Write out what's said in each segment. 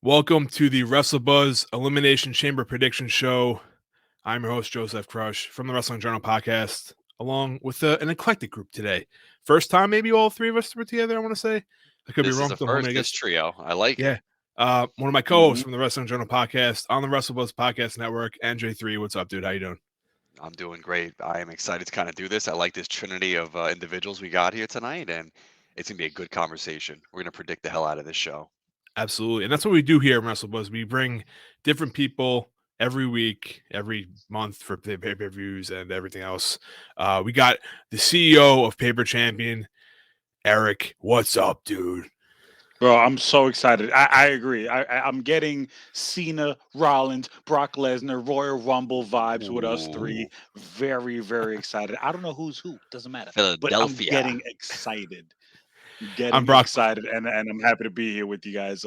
Welcome to the WrestleBuzz Elimination Chamber Prediction Show. I'm your host, Joseph Crush, from the Wrestling Journal podcast, along with an eclectic group today. First time maybe all three of us were together, I want to say. I could be This wrong. is a Don't hold me first, this against. trio. I like Yeah. it. One of my co-hosts from the Wrestling Journal podcast on the WrestleBuzz Podcast Network, NJ3. What's up, dude? How you doing? I'm doing great. I am excited to kind of do this. I like this trinity of individuals we got here tonight, and it's going to be a good conversation. We're going to predict the hell out of this show. Absolutely. And that's what we do here in WrestleBuzz. We bring different people every week, every month for pay-per-views and everything else. We got the CEO of Paper Champion, Eric. What's up, dude? Bro, I'm so excited. I agree. I'm getting Cena, Rollins, Brock Lesnar, Royal Rumble vibes with us three. Very, very excited. I don't know who's who. Doesn't matter. But I'm Philadelphia. getting excited. I'm Brock. Excited, and I'm happy to be here with you guys.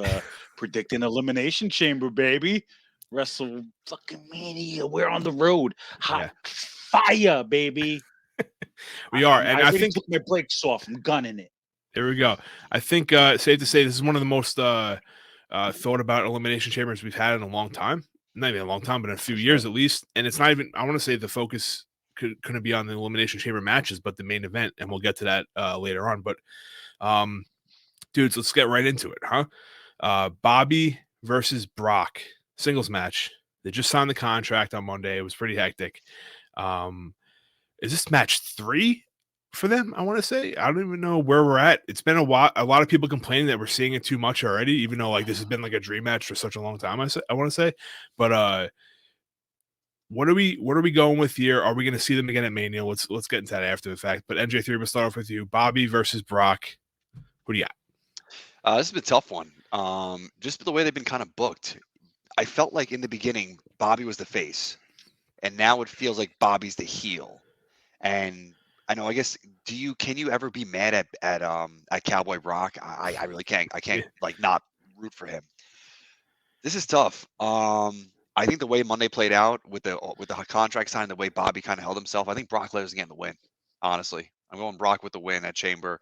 Predicting Elimination Chamber, baby. Wrestle fucking Mania. We're on the road. Hot fire, baby. We are, and I think took my brakes off. I'm gunning it. There we go. I think safe to say this is one of the most thought about elimination chambers we've had in a long time. Not even a long time, but in a few years at least. And it's not even, I want to say the focus couldn't be on the elimination chamber matches, but the main event. And we'll get to that later on. But dudes, let's get right into it, huh? Bobby versus Brock singles match. They just signed the contract on Monday. It was pretty hectic. Is this match 3 for them? I want to say. I don't even know where we're at. It's been a while. A lot of people complaining that we're seeing it too much already, even though like this has been like a dream match for such a long time. I want to say, but what are we going with here? Are we going to see them again at Mania? Let's get into that after the fact. But NJ3, we'll start off with you. Bobby versus Brock. Who do you got? This has been a tough one. Just the way they've been kind of booked. I felt like in the beginning, Bobby was the face, and now it feels like Bobby's the heel. And I know. I guess. Can you ever be mad at Cowboy Brock? I really can't. I can't like not root for him. This is tough. I think the way Monday played out with the contract sign, the way Bobby kind of held himself, I think Brock Lesnar's getting the win. Honestly, I'm going Brock with the win at Chamber.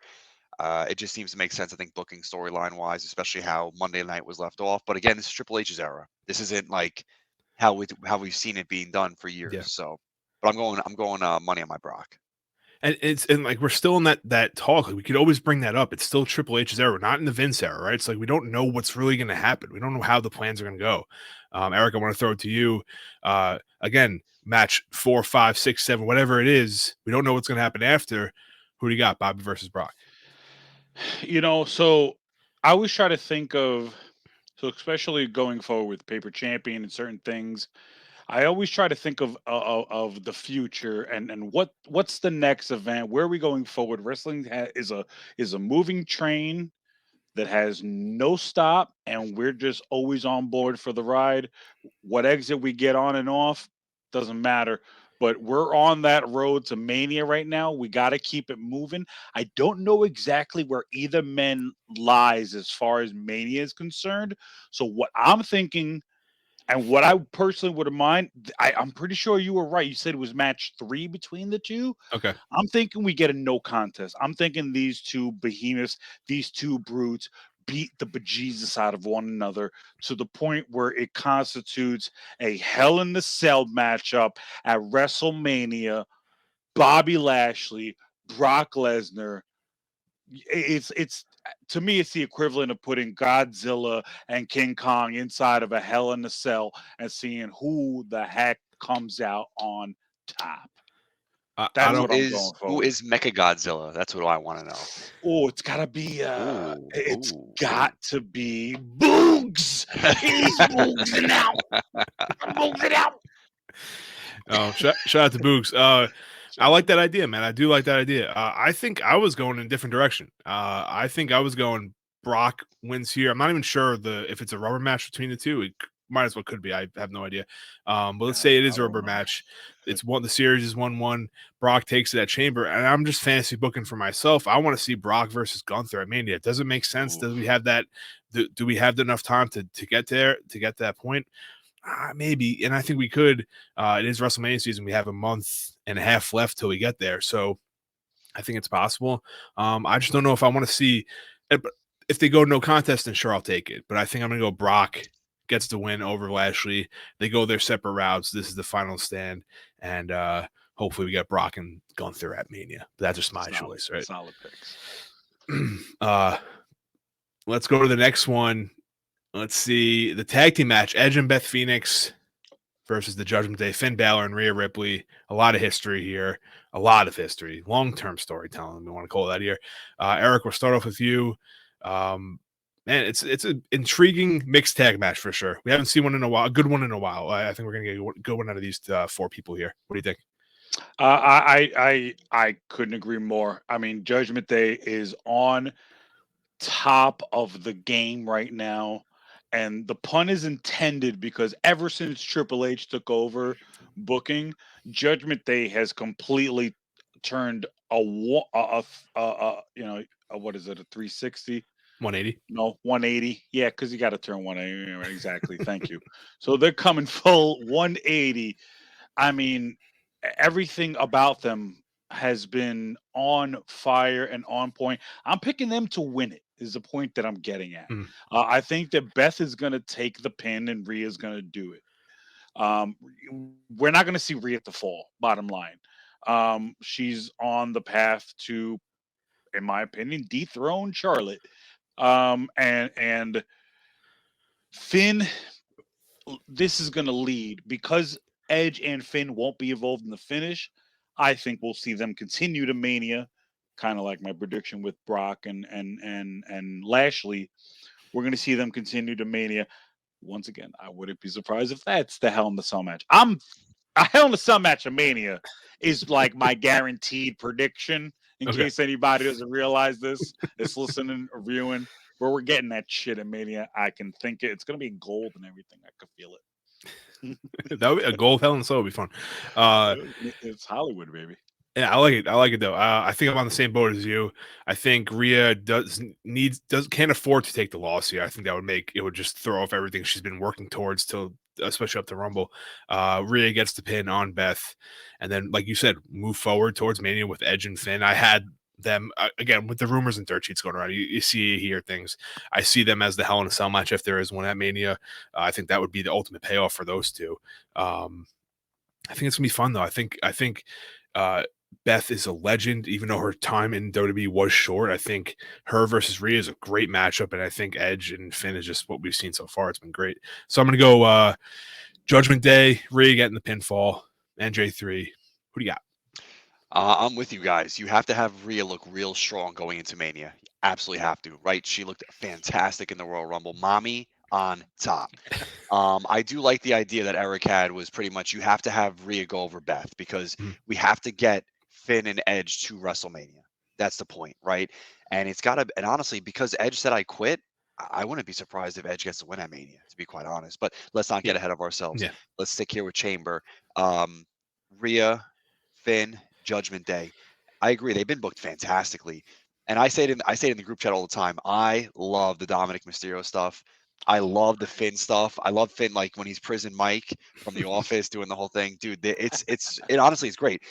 It just seems to make sense. I think booking storyline wise, especially how Monday night was left off. But again, this is Triple H's era. This isn't like how we've seen it being done for years. Yeah. So, but I'm going money on my Brock. And like we're still in that talk. Like we could always bring that up. It's still Triple H's era, not in the Vince era, right? It's like we don't know what's really going to happen. We don't know how the plans are going to go. Eric, I want to throw it to you. Again, match 4, 5, 6, 7, whatever it is. We don't know what's going to happen after. Who do you got? Bobby versus Brock. So I always try to think of, so especially going forward with Paper Champion and certain things, I always try to think of the future and what's the next event? Where are we going forward? Wrestling is a moving train that has no stop, and we're just always on board for the ride. What exit we get on and off doesn't matter. But we're on that road to Mania right now. We got to keep it moving. I don't know exactly where either man lies as far as Mania is concerned. So what I'm thinking, and what I personally would have mind, I'm pretty sure you were right. You said it was match 3 between the two. Okay. I'm thinking we get a no contest. I'm thinking these two behemoths, these two brutes, beat the bejesus out of one another to the point where it constitutes a Hell in the Cell matchup at WrestleMania. Bobby Lashley, Brock Lesnar. It's to me, it's the equivalent of putting Godzilla and King Kong inside of a Hell in a Cell and seeing who the heck comes out on top. That's what I'm going for. Who is Mecha Godzilla? That's what I want to know. Oh, it's gotta be. Got to be Boogs. He's Boogsing out. Boogsing out. Oh, shout out to Boogs. I like that idea, man. I do like that idea. I think I was going in a different direction. I think I was going Brock wins here. I'm not even sure if it's a rubber match between the two. It might as well could be. I have no idea. But let's say it is a rubber match. It's the series is 1-1. Brock takes it at Chamber, and I'm just fantasy booking for myself. I want to see Brock versus Gunther at Mania. Does it make sense? Does we have that? Do we have enough time to get there, to get to that point? Maybe, and I think we could. It is WrestleMania season. We have a month and a half left till we get there, so I think it's possible. I just don't know if I want to see. if they go no contest, then sure, I'll take it. But I think I'm going to go Brock gets the win over Lashley. They go their separate routes. This is the final stand. And hopefully we get Brock and Gunther at Mania. But that's just my choice, right? Solid picks. Let's go to the next one. Let's see. The tag team match, Edge and Beth Phoenix versus the Judgment Day, Finn Balor and Rhea Ripley. A lot of history here. A lot of history. Long-term storytelling, we want to call that here. Eric, we'll start off with you. Man, it's an intriguing mixed tag match for sure. We haven't seen one in a while, a good one in a while. I think we're gonna get a good one out of these four people here. What do you think? I couldn't agree more. I mean, Judgment Day is on top of the game right now, and the pun is intended because ever since Triple H took over booking, Judgment Day has completely turned what is it, a 360? 180. No, 180. Yeah, because you got to turn 180. Right, exactly. Thank you. So they're coming full 180. I mean, everything about them has been on fire and on point. I'm picking them to win it, is the point that I'm getting at. Mm. I think that Beth is going to take the pin and Rhea's going to do it. We're not going to see Rhea at the fall, bottom line. She's on the path to, in my opinion, dethrone Charlotte. And Finn, this is going to lead because Edge and Finn won't be involved in the finish. I think we'll see them continue to Mania, kind of like my prediction with Brock and Lashley. We're going to see them continue to Mania. Once again, I wouldn't be surprised if that's the Hell in the Cell match. A Hell in the Cell match of Mania is like my guaranteed prediction. In case anybody doesn't realize this, it's listening or viewing. Where we're getting that shit at Mania, I can think it's going to be gold and everything. I could feel it. That would be a gold Hell in a Cell would be fun. It's Hollywood, baby. Yeah, I like it. I like it though. I think I'm on the same boat as you. I think Rhea can't afford to take the loss here. I think it would just throw off everything she's been working towards till, especially up to Rumble. Rhea gets the pin on Beth, and then, like you said, move forward towards Mania with Edge and Finn. I had them again with the rumors and dirt sheets going around. You see, hear things. I see them as the Hell in a Cell match if there is one at Mania. I think that would be the ultimate payoff for those two. I think it's gonna be fun though. I think Beth is a legend, even though her time in WWE was short. I think her versus Rhea is a great matchup, and I think Edge and Finn is just what we've seen so far. It's been great. So I'm going to go Judgment Day, Rhea getting the pinfall, NJ3. Who do you got? I'm with you guys. You have to have Rhea look real strong going into Mania. Absolutely have to, right? She looked fantastic in the Royal Rumble. Mommy on top. I do like the idea that Eric had was pretty much you have to have Rhea go over Beth because we have to get Finn and Edge to WrestleMania. That's the point, right? And it's got to, and honestly, because Edge said I quit, I wouldn't be surprised if Edge gets to win at Mania, to be quite honest. But let's not get ahead of ourselves. Yeah. Let's stick here with Chamber. Rhea, Finn, Judgment Day. I agree. They've been booked fantastically. And I say it in the group chat all the time. I love the Dominic Mysterio stuff. I love the Finn stuff. I love Finn, like when he's prison Mike from The Office doing the whole thing. Dude, it honestly is great.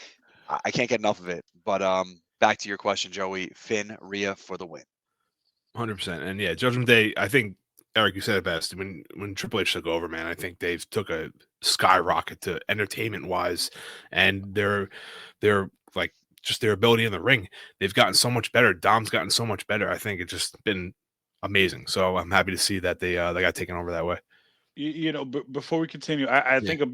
I can't get enough of it. But back to your question, Joey. Finn, Rhea for the win. 100%. And yeah, Judgment Day, I think, Eric, you said it best. When Triple H took over, man, I think they've took a skyrocket to entertainment-wise. And they're like just their ability in the ring. They've gotten so much better. Dom's gotten so much better. I think it's just been amazing. So I'm happy to see that they got taken over that way. Before we continue, I think a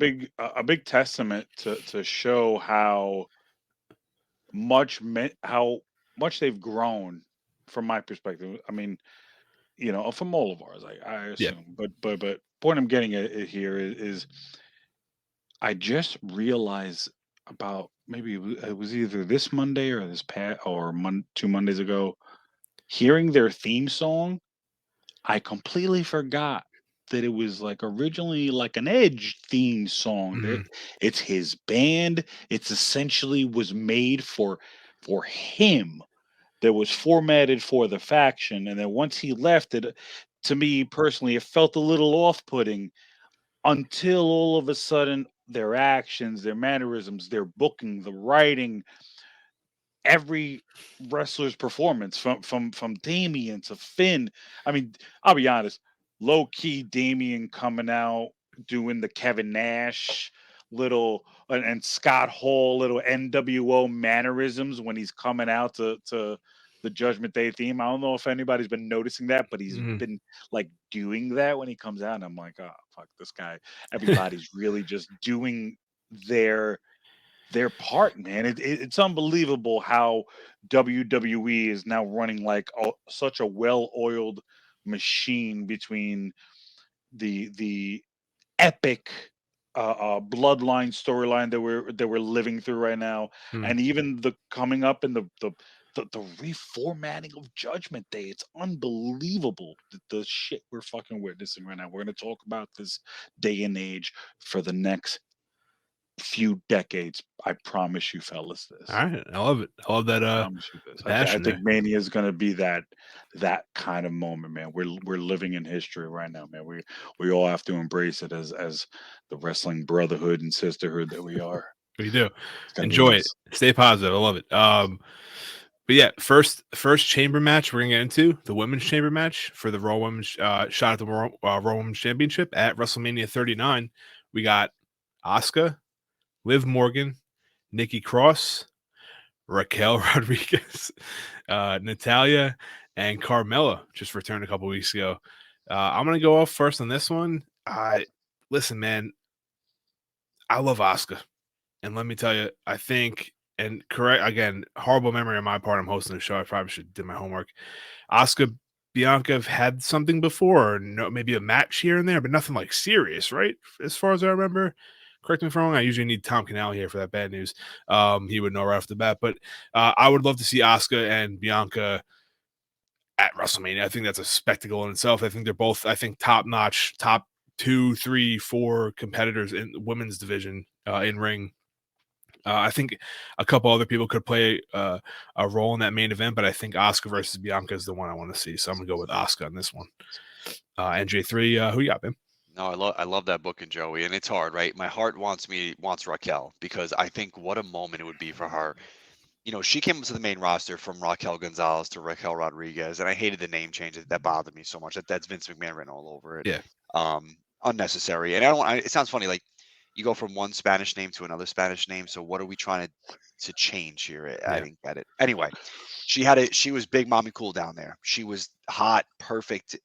big testament to show how much they've grown from my perspective. I mean, from all of ours, I assume. But point I'm getting at here is I just realized about maybe it was either this Monday or this past or 2 Mondays ago, hearing their theme song, I completely forgot that it was like originally like an Edge theme song. It's his band. It's essentially was made for him. That was formatted for the faction, and then once he left it, to me personally, it felt a little off-putting until all of a sudden their actions, their mannerisms, their booking, the writing, every wrestler's performance from Damien to Finn. I mean, I'll be honest, low key Damien coming out doing the Kevin Nash little and Scott Hall little NWO mannerisms when he's coming out to the Judgment Day theme. I don't know if anybody's been noticing that, but he's Mhm. been like doing that when he comes out. And I'm like, oh fuck this guy. Everybody's really just doing their part, man. It's unbelievable how WWE is now running like such a well-oiled machine between the epic bloodline storyline that we're living through right now, Mm. and even the coming up in the reformatting of Judgment Day. It's unbelievable the shit we're fucking witnessing right now. We're going to talk about this day and age for the next few decades. I promise you, fellas, All this. right, I love it. I love that Promise you this. the I passion think there. Mania is going to be that kind of moment, man. We're living in history right now, man. We all have to embrace it as the wrestling brotherhood and sisterhood that we are. We do. It's gonna be Enjoy it. nuts. Stay positive. I love it. But yeah, first chamber match we're gonna get into the women's chamber match for the Raw Women's shot at the Raw Women's Championship at WrestleMania 39. We got Asuka, Liv Morgan, Nikki Cross, Raquel Rodriguez, Natalia, and Carmella just returned a couple weeks ago. I'm gonna go off first on this one. Listen, man, I love Asuka. And let me tell you, I think, and correct again, horrible memory on my part. I'm hosting the show. I probably should do my homework. Oscar Bianca have had something before, or no, maybe a match here and there, but nothing like serious, right? As far as I remember. Correct me if I'm wrong. I usually need Tom Canal here for that bad news. He would know right off the bat. But I would love to see Asuka and Bianca at WrestleMania. I think that's a spectacle in itself. I think they're both, top notch, top 2, 3, 4 competitors in the women's division in ring. I think a couple other people could play a role in that main event, but I think Asuka versus Bianca is the one I want to see. So I'm gonna go with Asuka on this one. NJ3, who you got, man? No, I love that book and Joey, and it's hard, right? My heart wants Raquel because I think what a moment it would be for her. She came up to the main roster from Raquel Gonzalez to Raquel Rodriguez, and I hated the name change. That bothered me so much. That's Vince McMahon written all over it. Yeah, Unnecessary. And I don't. It sounds funny, like you go from one Spanish name to another Spanish name. So what are we trying to change here? I yeah, didn't get it. Anyway, she was big mommy cool down there. She was hot, perfect,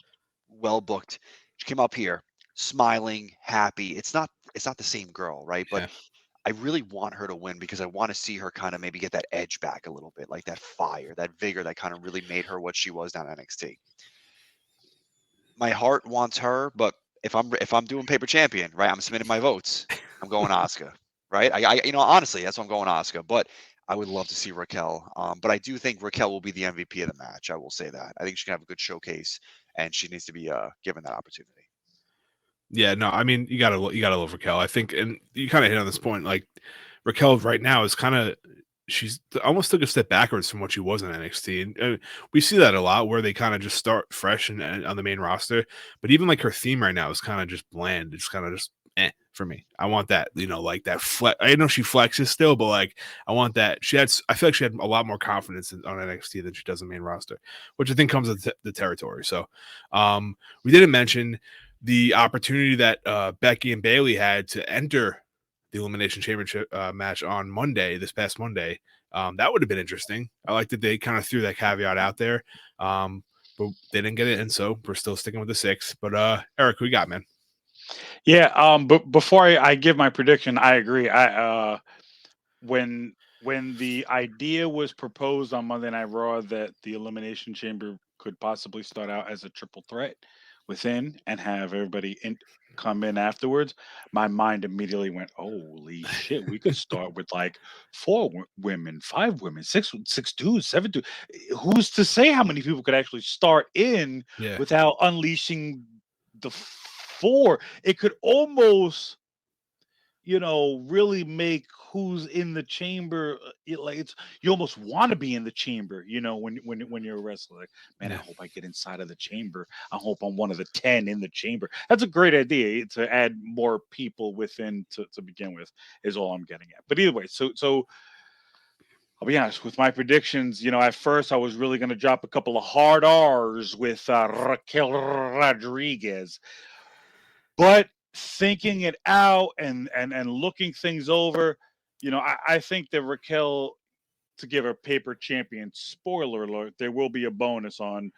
well booked. She came up here smiling, happy. It's not the same girl, right? But yeah, I really want her to win because I want to see her kind of maybe get that edge back a little bit, like that fire, that vigor that kind of really made her what she was down at NXT. My heart wants her, but if I'm doing paper champion, right? I'm submitting my votes. I'm going Oscar, right? Honestly, that's why I'm going Oscar. But I would love to see Raquel. But I do think Raquel will be the MVP of the match. I will say that. I think she can have a good showcase, and she needs to be given that opportunity. yeah. No, I mean you gotta love Raquel. I think, and you kind of hit on this point. Like Raquel right now is kind of she's almost took a step backwards from what she was in NXT, and we see that a lot where they kind of just start fresh and on the main roster. But even like her theme right now is kind of just bland. It's kind of just for me. I want that, like that flex. I know she flexes still, but like I want that. I feel like she had a lot more confidence on NXT than she does in the main roster, which I think comes with the territory. So, we didn't mention the opportunity that Becky and Bailey had to enter the Elimination Chamber match on Monday, this past Monday. That would have been interesting. I like that they kind of threw that caveat out there, but they didn't get it, and so we're still sticking with the 6. But Eric, who you got, man? Yeah. But before I give my prediction, I agree. When the idea was proposed on Monday Night Raw that the Elimination Chamber could possibly start out as a triple threat within and have everybody come in afterwards, my mind immediately went, "Holy shit! We could start with like four women, five women, six dudes, seven dudes. Who's to say how many people could actually start in Yeah, without unleashing the four? It could almost." Really make who's in the chamber like it's you almost want to be in the chamber, when you're a wrestler. Like, man, I yeah, hope I get inside of the chamber. I hope I'm one of the 10 in the chamber. That's a great idea to add more people within to begin with, is all I'm getting at. But either way, so I'll be honest with my predictions. At first I was really going to drop a couple of hard R's with Raquel Rodriguez, but thinking it out and looking things over, I think that Raquel, to give her paper champion, spoiler alert, there will be a bonus on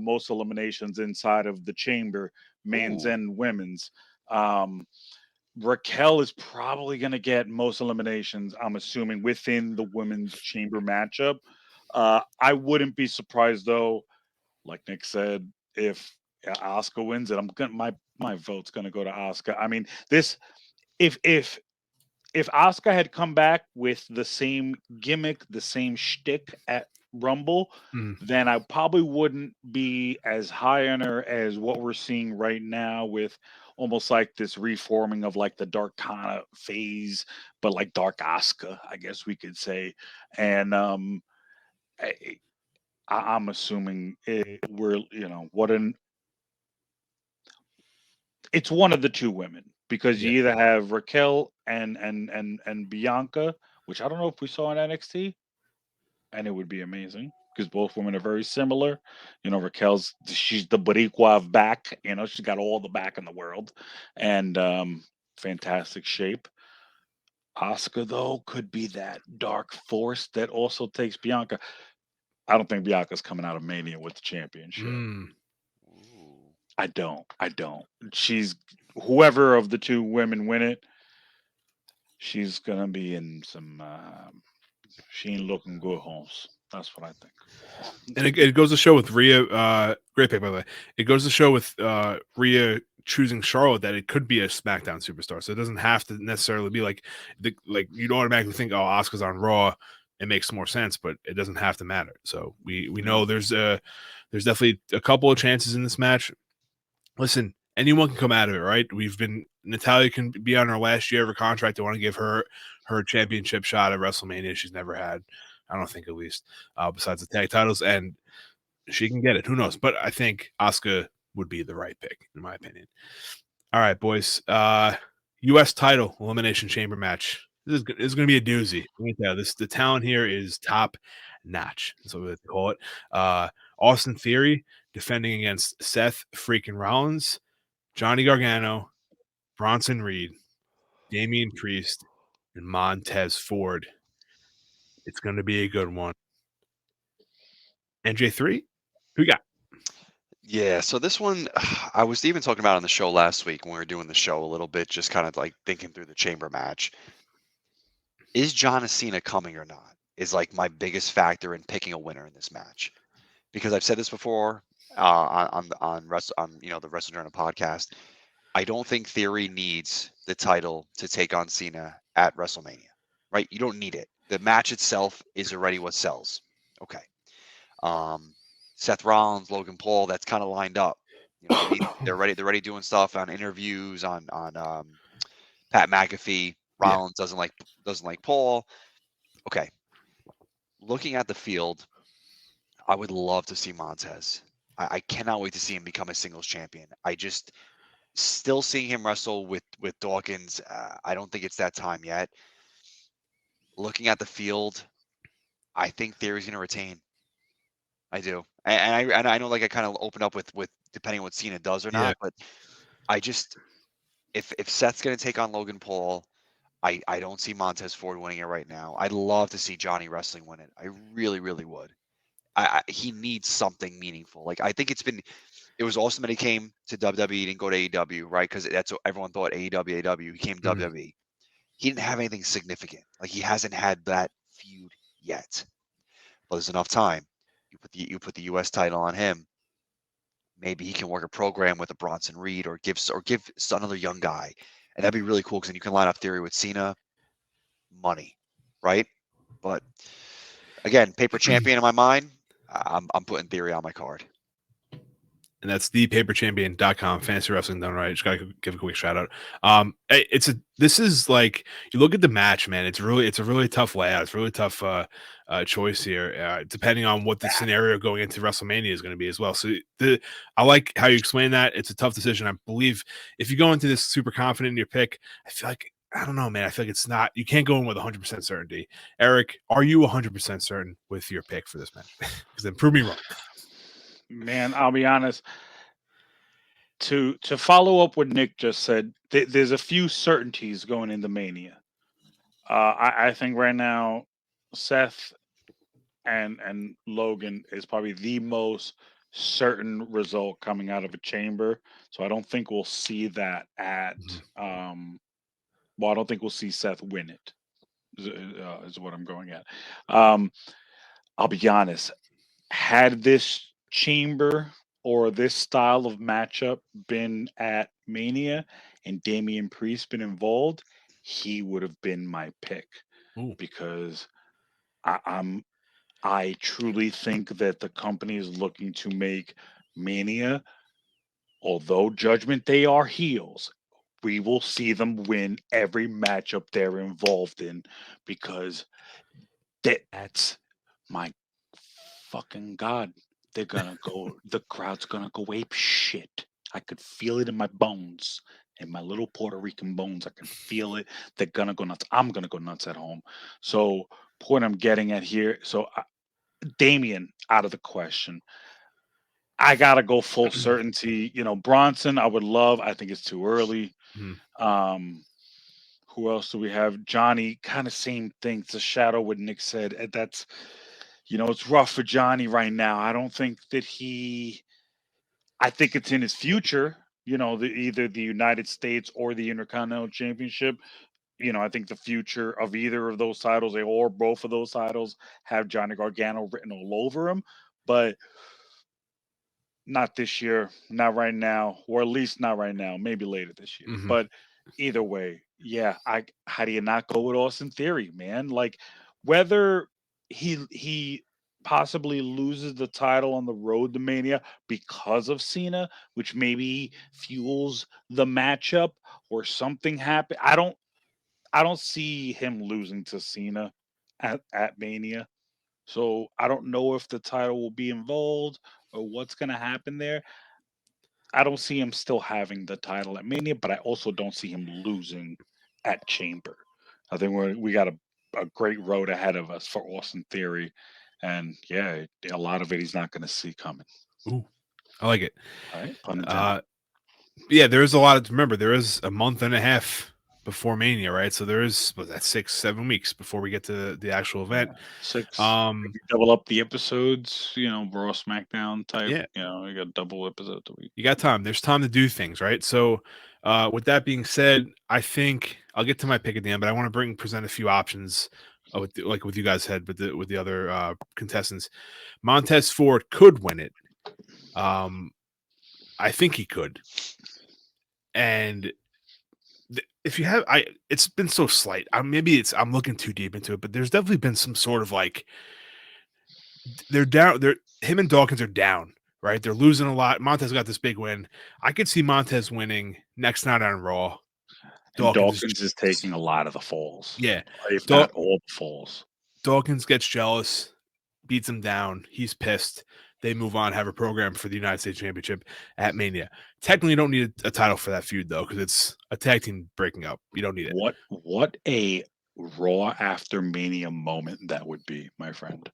most eliminations inside of the chamber, men's Ooh. and women's. Um, Raquel is probably going to get most eliminations, I'm assuming, within the women's chamber matchup. I wouldn't be surprised though, like Nick said, if Asuka wins it. I'm gonna my vote's gonna go to Asuka. I mean, this if Asuka had come back with the same gimmick, the same shtick at Rumble, Mhm. then I probably wouldn't be as high on her as what we're seeing right now, with almost like this reforming of like the Dark Kana phase, but like Dark Asuka, I guess we could say. And I, I'm assuming it's one of the two women, because Yeah. you either have Raquel and Bianca, which I don't know if we saw in NXT, and it would be amazing because both women are very similar. She's the Boricua of back. She's got all the back in the world, and fantastic shape. Asuka though could be that dark force that also takes Bianca. I don't think Bianca's coming out of Mania with the championship. Mm. Ooh. I don't. She's whoever of the two women win it. She's gonna be in some. She ain't looking good, Holmes. That's what I think. And it goes to show with Rhea, great pick by the way. It goes to show with Rhea choosing Charlotte that it could be a SmackDown superstar. So it doesn't have to necessarily be like you'd automatically think, oh, Asuka's on Raw. It makes more sense, but it doesn't have to matter. So we know there's definitely a couple of chances in this match. Listen, anyone can come out of it, right? Natalia can be on her last year of her contract. They want to give her championship shot at WrestleMania. She's never had, I don't think, at least, besides the tag titles, and she can get it. Who knows? But I think Asuka would be the right pick, in my opinion. All right, boys. U.S. title elimination chamber match. This is going to be a doozy. Let me tell you, the talent here is top notch. That's what they call it. Austin Theory defending against Seth freaking Rollins, Johnny Gargano, Bronson Reed, Damian Priest, and Montez Ford. It's going to be a good one. NJ3, who you got? Yeah, so this one, I was even talking about on the show last week when we were doing the show a little bit, just kind of like thinking through the chamber match. Is John Cena coming or not? Is like my biggest factor in picking a winner in this match, because I've said this before on the Wrestle Journal podcast. I don't think Theory needs the title to take on Cena at WrestleMania, right? You don't need it. The match itself is already what sells. Okay. Seth Rollins, Logan Paul, that's kind of lined up. You know what I mean? They're ready doing stuff on interviews on Pat McAfee. Yeah. Rollins doesn't like Paul. Okay. Looking at the field, I would love to see Montez. I cannot wait to see him become a singles champion. I just still seeing him wrestle with Dawkins. I don't think it's that time yet. Looking at the field, I think Theory's going to retain. I do, and I know, like I kind of opened up with depending on what Cena does or Yeah. not, but I just if Seth's going to take on Logan Paul, I don't see Montez Ford winning it right now. I'd love to see Johnny Wrestling win it. I really really would. He needs something meaningful. Like I think it was awesome that he came to WWE, didn't go to AEW, right? Because that's what everyone thought, AEW. He came to Mhm. WWE. He didn't have anything significant. Like he hasn't had that feud yet. But there's enough time. You put the US title on him. Maybe he can work a program with a Bronson Reed or give another young guy. And that'd be really cool because then you can line up Theory with Cena. Money, right? But again, paper champion in my mind, I'm putting Theory on my card. And that's thepaperchampion.com, fantasy wrestling done right. Just gotta give a quick shout out. This is like, you look at the match, man. It's a really tough layout. It's a really tough choice here, depending on what the scenario going into WrestleMania is going to be as well. So I like how you explain that. It's a tough decision. I believe if you go into this super confident in your pick, I feel like I don't know, man. I feel like it's not. You can't go in with 100% certainty. Eric, are you 100% certain with your pick for this match? Because then prove me wrong. Man, I'll be honest. To follow up what Nick just said, there's a few certainties going into Mania. I think right now, Seth and Logan is probably the most certain result coming out of a chamber. So I don't think we'll see that at well, I don't think we'll see Seth win it. Is what I'm going at. Um, I'll be honest. Had this chamber or this style of matchup been at Mania and Damian Priest been involved, he would have been my pick Ooh. because I truly think that the company is looking to make Mania, although Judgment Day are heels, we will see them win every matchup they're involved in because that's my fucking god. They're gonna go. The crowd's gonna go ape shit. I could feel it in my bones, in my little Puerto Rican bones. I can feel it. They're gonna go nuts. I'm gonna go nuts at home. So, point I'm getting at here. So, Damien out of the question. I gotta go full certainty. Bronson, I would love. I think it's too early. Mhm. Who else do we have? Johnny, kind of same thing. It's a shadow what Nick said. That's it's rough for Johnny right now. I don't think that I think it's in his future. Either the United States or the Intercontinental Championship. I think the future of either of those titles or both of those titles have Johnny Gargano written all over them. But not this year, not right now, or at least not right now. Maybe later this year. Mhm. But either way, yeah. How do you not go with Austin Theory, man? Like whether he possibly loses the title on the road to Mania because of Cena, which maybe fuels the matchup or something happen. I don't see him losing to Cena at Mania. So I don't know if the title will be involved or what's going to happen there. I don't see him still having the title at Mania, but I also don't see him losing at Chamber. I think we got a great road ahead of us for Austin Theory, and yeah, a lot of it he's not going to see coming. Ooh, I like it. All right, pun intended. Yeah, there is a lot to remember. There is a month and a half before Mania, right? So there is 6-7 weeks before we get to the actual event. 6. If you double up the episodes, Raw, SmackDown type. Yeah, You got double episodes a week. you got time. There's time to do things, right? So, with that being said, I think I'll get to my pick at the end, but I want to present a few options with you guys had, but with the other contestants. Montez Ford could win it. I think he could, and if you have, it's been so slight. Maybe I'm looking too deep into it, but there's definitely been some sort of like they're down. Him and Dawkins are down, right? They're losing a lot. Montez got this big win. I could see Montez winning next night on Raw. And Dawkins is taking a lot of the falls. Yeah, If not all the falls. Dawkins gets jealous, beats him down. He's pissed. They move on, have a program for the United States Championship at Mania. Technically, you don't need a title for that feud, though, because it's a tag team breaking up. You don't need it. What a Raw after Mania moment that would be, my friend.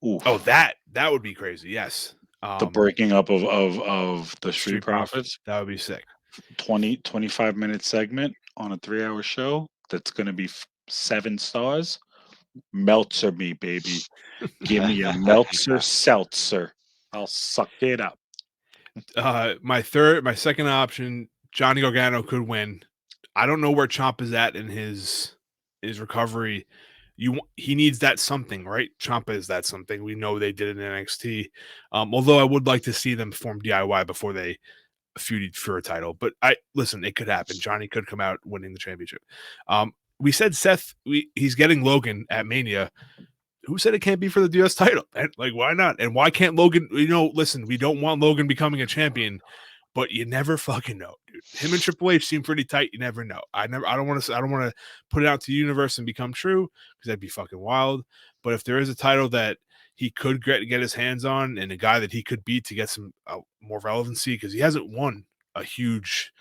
Oof. Oh, that would be crazy. Yes. The breaking up of the Street Profits. That would be sick. 25-minute segment on a 3-hour show. That's going to be 7 stars. Meltzer me, baby. Give me a Meltzer seltzer. I'll suck it up. My second option, Johnny Gargano could win. I don't know where Ciampa is at in his recovery. He needs that something, right? Ciampa is that something. We know they did it in NXT. Although I would like to see them form DIY before they feuded for a title. But listen, it could happen. Johnny could come out winning the championship. We said Seth, he's getting Logan at Mania. Who said it can't be for the US title? And like, why not? And why can't Logan? Listen, we don't want Logan becoming a champion, but you never fucking know, dude. Him and Triple H seem pretty tight. You never know. I don't want to put it out to the universe and become true because that'd be fucking wild. But if there is a title that he could get his hands on and a guy that he could beat to get some more relevancy, because he hasn't won a huge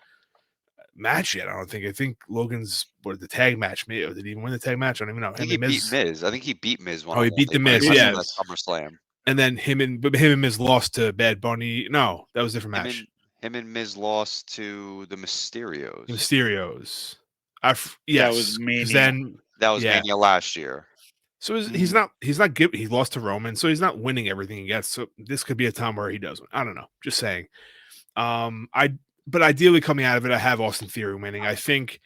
match yet. I think Logan's the tag match. Maybe did he even win the tag match? I don't even know. I think he beat Miz. I think he beat Miz Oh, he one-on-one. beat the They Miz, might yeah. have at SummerSlam. And then him and Miz lost to Bad Bunny. No, that was a different match. Him and Miz lost to the Mysterios. Mysterios. Yes, That was Mania. That was Mania last year. So he's not good. He lost to Roman, so he's not winning everything he gets. So this could be a time where he does win. I don't know. Just saying. But ideally coming out of it, I have Austin Theory winning. I think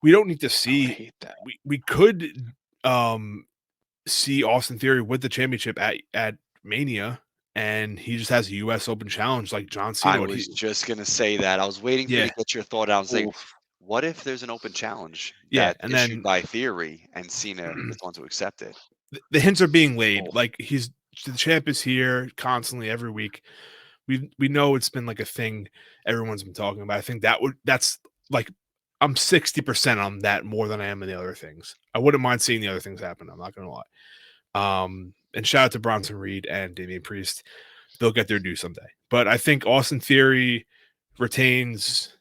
we don't need to see. I hate that. We could see Austin Theory with the championship at Mania, and he just has a U.S. Open challenge like John Cena. I was just gonna say that. I was waiting for you to get your thought out and say, what if there's an open challenge? Yeah, and issued then by Theory, and Cena is the one to accept it. The hints are being laid. Like the champ is here constantly every week. We know it's been like a thing everyone's been talking about. I think that's like I'm 60% on that more than I am in the other things. I wouldn't mind seeing the other things happen. I'm not gonna lie. And shout out to Bronson Reed and Damian Priest. They'll get their due someday. But I think Austin Theory retains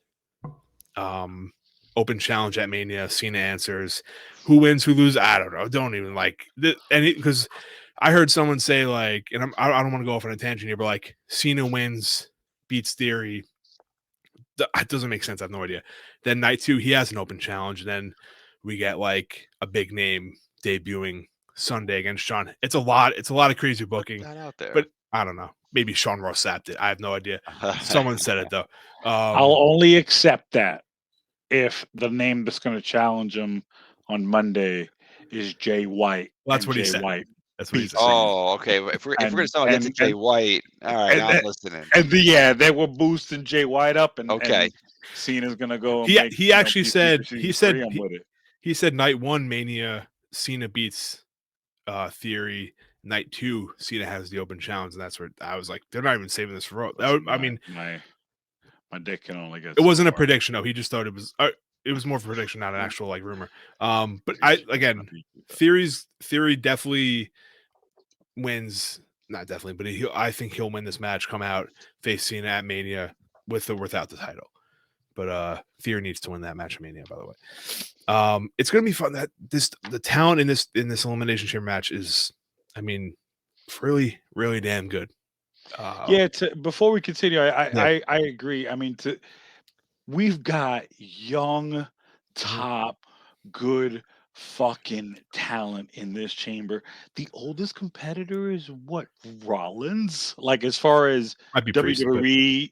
open challenge at Mania. Cena answers. Who wins? Who loses? I don't know. Don't even because I heard someone say like, and I don't want to go off on a tangent here, but like Cena wins, beats Theory. That doesn't make sense. I have no idea. Then night 2, he has an open challenge. Then we get like a big name debuting Sunday against Sean. It's a lot of crazy booking. Put that out there. But I don't know. Maybe Sean Ross sapped it. I have no idea. Someone said it though. I'll only accept that if the name that's going to challenge him on Monday is Jay White. Well, that's what he said. That's what he said. Oh, okay. If we're going to start getting Jay White, all right, I'm listening. And they were boosting Jay White up, and Cena's going to go. And he actually said he said night 1 Mania Cena beats Theory. Night 2 Cena has the open challenge, and that's where I was like, they're not even saving this for. I mean, my dick can only get. It wasn't a prediction, though. He just thought it was. It was more of a prediction, not an actual like rumor. But Theory definitely wins. Not definitely, but I think he'll win this match. Come out, face Cena at Mania with or without the title. But Theory needs to win that match at Mania. By the way, it's gonna be fun. That the talent in this Elimination Chamber match is, I mean, really, really damn good. Before we continue, I agree. I mean, we've got young, top, good fucking talent in this chamber. The oldest competitor is what, Rollins? Like, as far as WWE,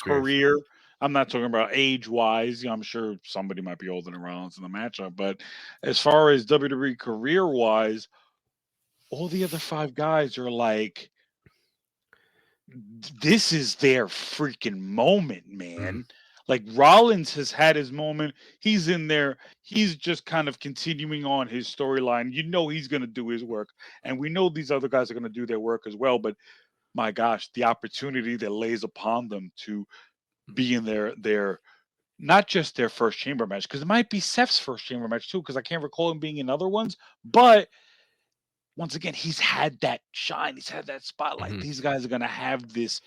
career. I'm not talking about age-wise. I'm sure somebody might be older than Rollins in the matchup, but as far as WWE career-wise, all the other 5 guys are like, this is their freaking moment, man. Like, Rollins has had his moment. He's in there. He's just kind of continuing on his storyline. You know he's going to do his work. And we know these other guys are going to do their work as well. But my gosh, the opportunity that lays upon them to be in their not just their first chamber match, because it might be Seth's first chamber match too, because I can't recall him being in other ones. But once again, he's had that shine. He's had that spotlight. These guys are going to have this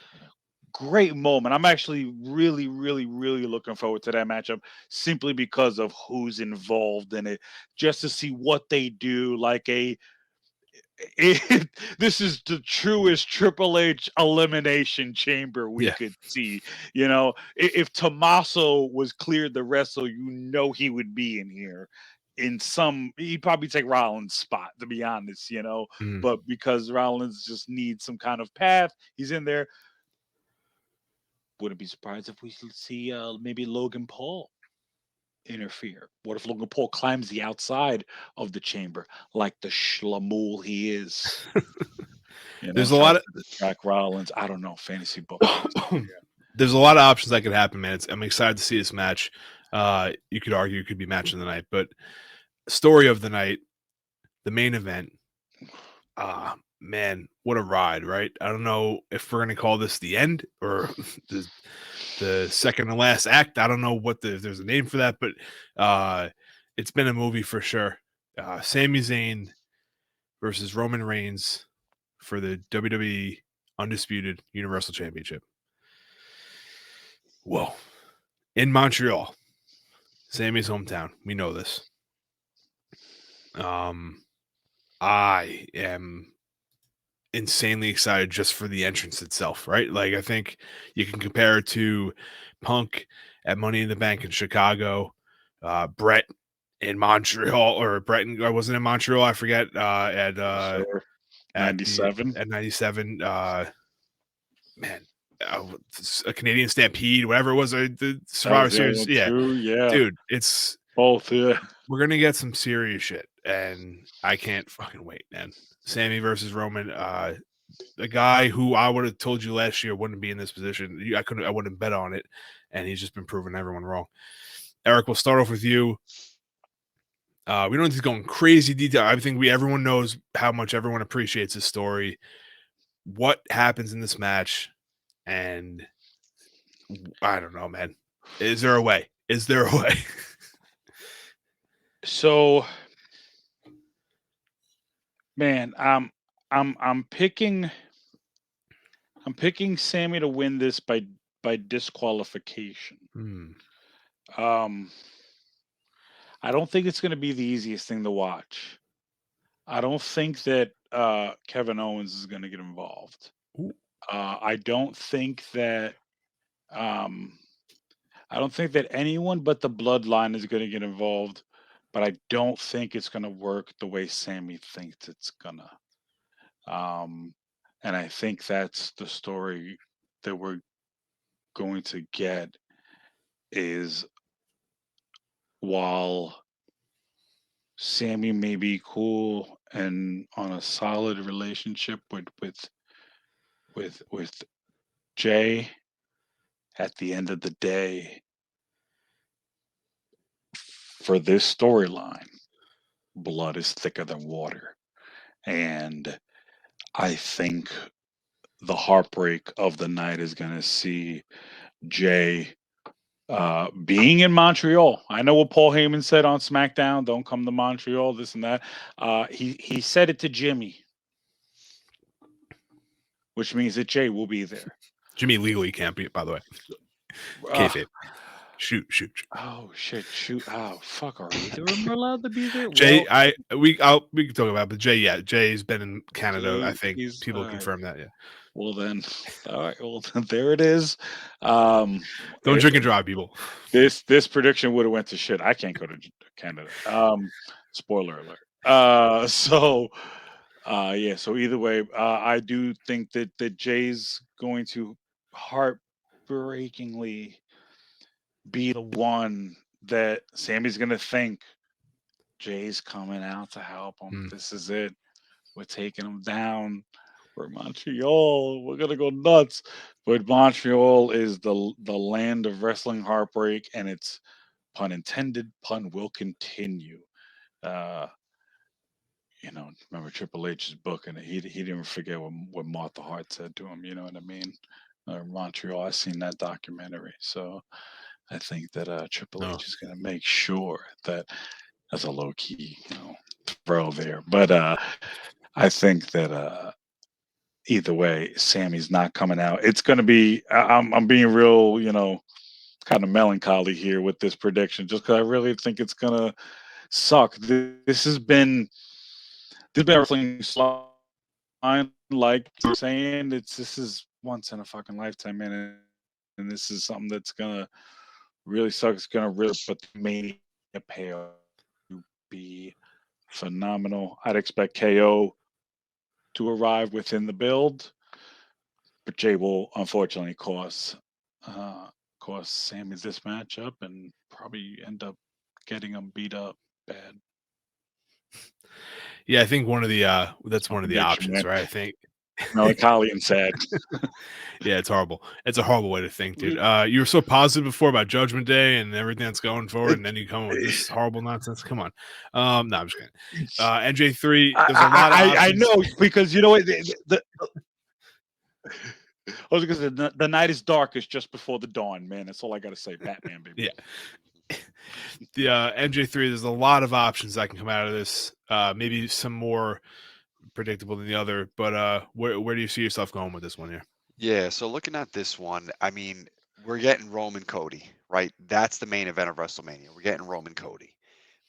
great moment. I'm actually really, really, really looking forward to that matchup simply because of who's involved in it, just to see what they do. Like this is the truest Triple H Elimination Chamber we could see. You know, if Tommaso was cleared to wrestle, you know he would be in here. He'd probably take Rollins' spot, to be honest, you know. But because Rollins just needs some kind of path, he's in there. Wouldn't be surprised if we see maybe Logan Paul interfere. What if Logan Paul climbs the outside of the chamber like the schlamool he is? There's a lot of Jack Rollins. I don't know, fantasy book. There's a lot of options that could happen, man. I'm excited to see this match. You could argue it could be match of the night, but story of the night, the main event. Man, what a ride, right? I don't know if we're gonna call this the end or the second to last act. I don't know if there's a name for that, but it's been a movie for sure. Sami Zayn versus Roman Reigns for the WWE Undisputed Universal Championship. Whoa. in Montreal, Sammy's hometown. We know this. I am insanely excited just for the entrance itself, right? Like, I think you can compare it to Punk at Money in the Bank in Chicago, Brett in Montreal, or Brett I wasn't in Montreal, I forget, at Sure. at 97. at 97, man, a Canadian Stampede, whatever it was, the That Survivor was the other Series. one Yeah, too. Yeah. dude, it's Both. Yeah. we're gonna get some serious shit, and I can't fucking wait, man. Sammy versus Roman, the guy who I would have told you last year wouldn't be in this position. I wouldn't bet on it, and he's just been proving everyone wrong. Eric, we'll start off with you. We don't need to go in crazy detail. I think everyone knows how much everyone appreciates this story. What happens in this match? And I don't know, man. Is there a way? Is there a way? So, man, I'm picking Sammy to win this by disqualification. I don't think it's going to be the easiest thing to watch. I don't think that Kevin Owens is going to get involved. I don't think that anyone but the Bloodline is going to get involved. But I don't think it's going to work the way Sammy thinks it's gonna. And I think that's the story that we're going to get, is while Sammy may be cool and on a solid relationship with Jay, at the end of the day, for this storyline, blood is thicker than water. And I think the heartbreak of the night is going to see Jay being in Montreal. I know what Paul Heyman said on SmackDown: "Don't come to Montreal," this and that. He said it to Jimmy, which means that Jay will be there. Jimmy legally can't be, by the way. Kayfabe. Shoot. Oh shit! Shoot! Oh fuck! Are either of them allowed to be there? Jay, we can talk about it, but Jay, yeah, Jay's been in Canada. I think people confirm that. Yeah. Well then, all right. Well, there it is. Don't drink and drive, people. This prediction would have went to shit. I can't go to Canada. Spoiler alert. So either way, I do think that Jay's going to heartbreakingly be the one that Sammy's going to think Jay's coming out to help him. This is it. We're taking him down. We're Montreal. We're gonna go nuts. But Montreal is the land of wrestling heartbreak, and it's, pun intended, pun will continue. Remember Triple H's book, and he didn't forget what Martha Hart said to him. You know what I mean? Montreal. I seen that documentary, so I think that Triple H is gonna make sure that that's a low key, throw there. But I think that either way, Sammy's not coming out. It's going to be. I'm being real, kind of melancholy here with this prediction, just because I really think it's going to suck. This has been wrestling slime, like you're saying. This is once in a fucking lifetime, man, and this is something that's gonna really suck. It's gonna really, but the Mania payoff to be phenomenal. I'd expect KO to arrive within the build, but Jay will unfortunately cost Sammy this matchup and probably end up getting him beat up bad. Yeah, I think one of the that's one of the options, right? I think melancholy and sad. Yeah, it's horrible. It's a horrible way to think, dude. You were so positive before about Judgment Day and everything that's going forward, and then you come with this horrible nonsense. Come on. No, I'm just kidding. NJ3, there's a lot of options. I know, because you know what, I was gonna say, the night is darkest just before the dawn, man. That's all I gotta say. Batman, baby. Yeah. The NJ3, there's a lot of options that can come out of this. Maybe some more predictable than the other, but where do you see yourself going with this one here? Yeah, so looking at this one, I mean, we're getting Roman Cody, right? That's the main event of WrestleMania. We're getting Roman Cody.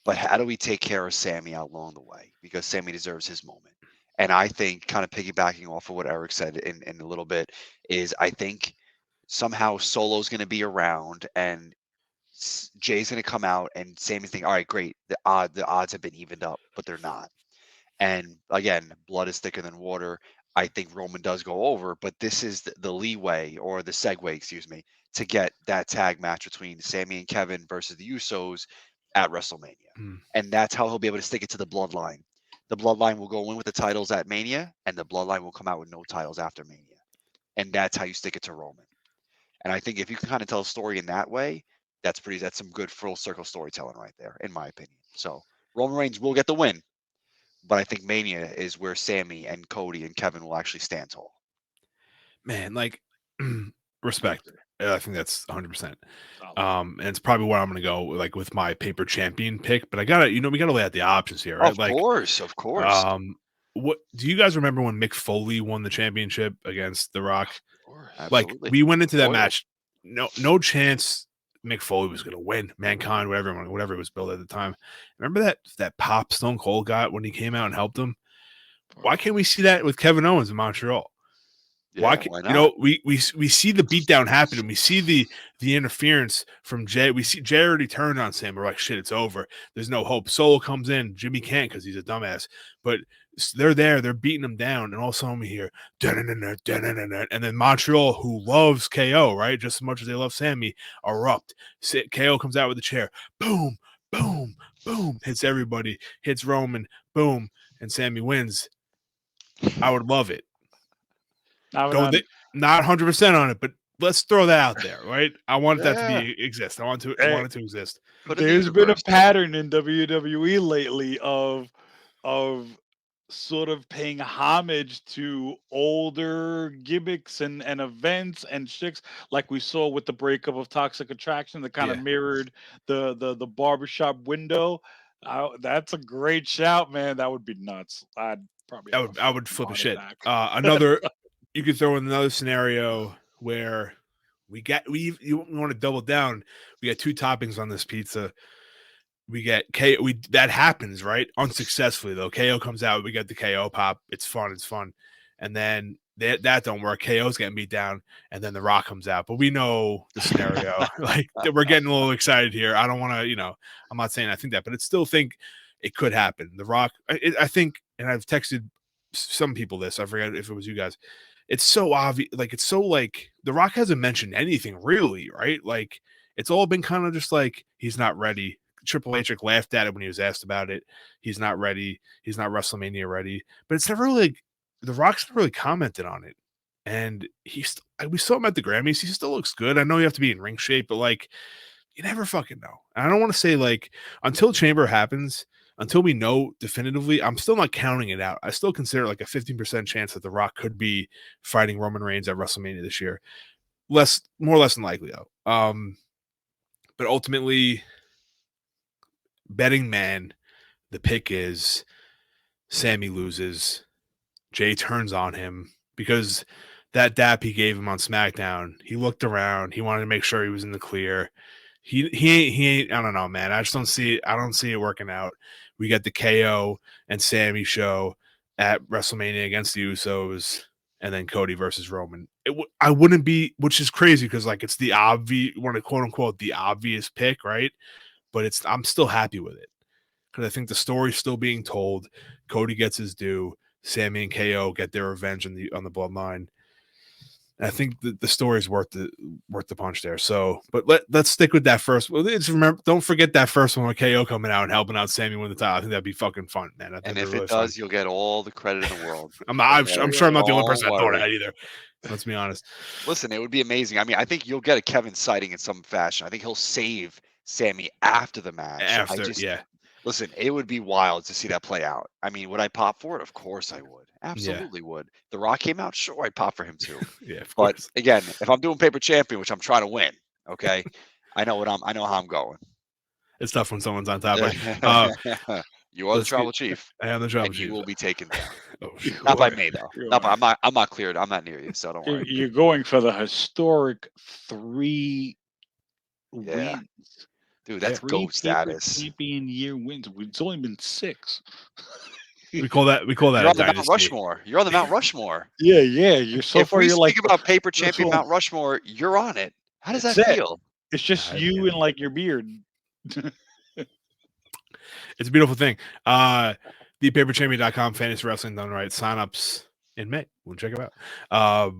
But how do we take care of Sammy out along the way? Because Sammy deserves his moment. And I think, kind of piggybacking off of what Eric said in a little bit, is I think somehow Solo's going to be around and Jay's going to come out and Sammy's thinking, all right, great. The odds have been evened up, but they're not. And again, blood is thicker than water. I think Roman does go over, but this is the leeway or the segue, excuse me, to get that tag match between Sammy and Kevin versus the Usos at WrestleMania. And that's how he'll be able to stick it to the bloodline. The bloodline will go in with the titles at Mania, and the bloodline will come out with no titles after Mania. And that's how you stick it to Roman. And I think if you can kind of tell a story in that way, that's some good full circle storytelling right there, in my opinion. So Roman Reigns will get the win, but I think Mania is where Sammy and Cody and Kevin will actually stand tall. Man, like respect. I think that's 100%. And it's probably where I'm going to go, like with my paper champion pick. But I gotta, we gotta lay out the options here, right? Of course. What do you guys remember when Mick Foley won the championship against The Rock? Like Absolutely. we went into that match, no chance Mick Foley was going to win. Mankind, whatever it was billed at the time. Remember that pop Stone Cold got when he came out and helped him? Why can't we see that with Kevin Owens in Montreal? Yeah, why not? We see the beatdown happen and we see the interference from Jay. We see Jay already turned on Sam. We're like, shit, it's over. There's no hope. Solo comes in. Jimmy can't because he's a dumbass. But they're there. They're beating him down. And all of a sudden we hear, and then Montreal, who loves KO, right? Just as much as they love Sammy, erupt. KO comes out with the chair. Boom, boom, boom. Hits everybody. Hits Roman. Boom. And Sammy wins. I would love it. Not 100% on it, but let's throw that out there, right? I want that to exist. I want it to exist. There's been a pattern in WWE lately of sort of paying homage to older gimmicks and events and chicks, like we saw with the breakup of Toxic Attraction that kind of mirrored the barbershop window. That's a great shout, man. That would be nuts. I would flip a shit. Another you could throw in another scenario where you want to double down. We got two toppings on this pizza. We get that happens, right? Unsuccessfully though. KO comes out, we get the KO pop. It's fun. And then that don't work. KO's getting beat down, and then The Rock comes out. But we know the scenario. Like we're getting a little excited here. I don't want to, I'm not saying I think that, but I still think it could happen. The Rock, I think, and I've texted some people this. I forget if it was you guys. It's so obvious. Like it's so like The Rock hasn't mentioned anything really, right? Like it's all been kind of just like he's not ready. Triple H laughed at it when he was asked about it. He's not ready. He's not WrestleMania ready. But it's never really The Rock's never really commented on it. And we saw him at the Grammys. He still looks good. I know you have to be in ring shape, but like you never fucking know. And I don't want to say like until Chamber happens, until we know definitively, I'm still not counting it out. I still consider like a 15% chance that The Rock could be fighting Roman Reigns at WrestleMania this year. More or less than likely though. But ultimately, betting man, the pick is Sammy loses. Jay turns on him because that dap he gave him on SmackDown, he looked around. He wanted to make sure he was in the clear. He ain't. I don't know, man. I just don't see it. I don't see it working out. We get the KO and Sammy show at WrestleMania against the Usos, and then Cody versus Roman. I wouldn't be, which is crazy because like it's the obvious, quote unquote, the obvious pick, right? But I'm still happy with it because I think the story's still being told. Cody gets his due. Sammy and KO get their revenge on the bloodline. And I think the story's worth the punch there. So, but let's stick with that first. Well, don't forget that first one with KO coming out and helping out Sammy win the title. I think that'd be fucking fun, man. And if it does, you'll get all the credit in the world. I'm sure I'm not the only person that thought of that either. Let's be honest. Listen, it would be amazing. I mean, I think you'll get a Kevin sighting in some fashion. I think he'll save Sammy after the match. Listen, it would be wild to see that play out. I mean, would I pop for it? Of course I would. Absolutely would. The Rock came out, sure, I'd pop for him too. But again, if I'm doing paper champion, which I'm trying to win, okay, I know how I'm going. It's tough when someone's on top. You are the tribal chief. I am the tribal chief. You will be taken down. Not by me though. I'm not cleared. I'm not near you, so don't worry. You're going for the historic 3 Yeah. wins. Dude, that's Three GOAT paper status. champion year wins. It's only been 6. We call that You're a on the Mount dynasty. Rushmore. You're on the Mount Rushmore. Yeah, you're so If far. we You're like speak about paper that's champion what- Mount Rushmore, you're on it. How does that That's it. feel? It's just Nah, you and like your beard. It's a beautiful thing. ThePaperChampion.com, fantasy wrestling done right. Signups in May. We'll check it out.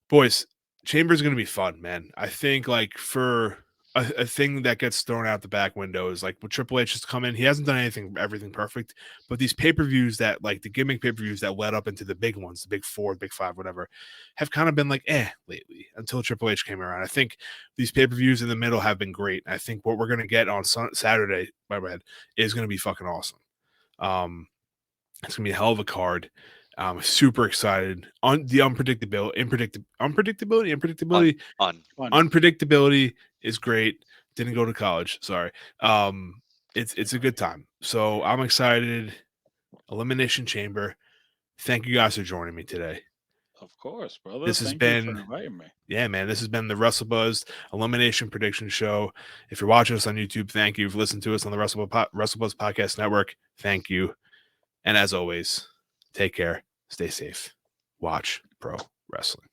Boys, Chamber's going to be fun, man. I think like for a thing that gets thrown out the back window is like when Triple H has come in, he hasn't done everything perfect, but these pay-per-views that like the gimmick pay-per-views that led up into the big ones, the big 4, big 5, whatever, have kind of been like lately until Triple H came around. I think these pay-per-views in the middle have been great. I think what we're going to get on Saturday, my bad, is going to be fucking awesome. It's going to be a hell of a card. I'm super excited on the unpredictability is great. Didn't go to college. Sorry. It's a good time. So I'm excited. Elimination Chamber. Thank you guys for joining me today. Of course, brother. This has Thank you been for inviting me. Yeah, man. This has been the WrestleBuzz Elimination Prediction Show. If you're watching us on YouTube, thank you. If you listened to us on the WrestleBuzz Podcast Network, thank you. And as always, take care, stay safe, watch pro wrestling.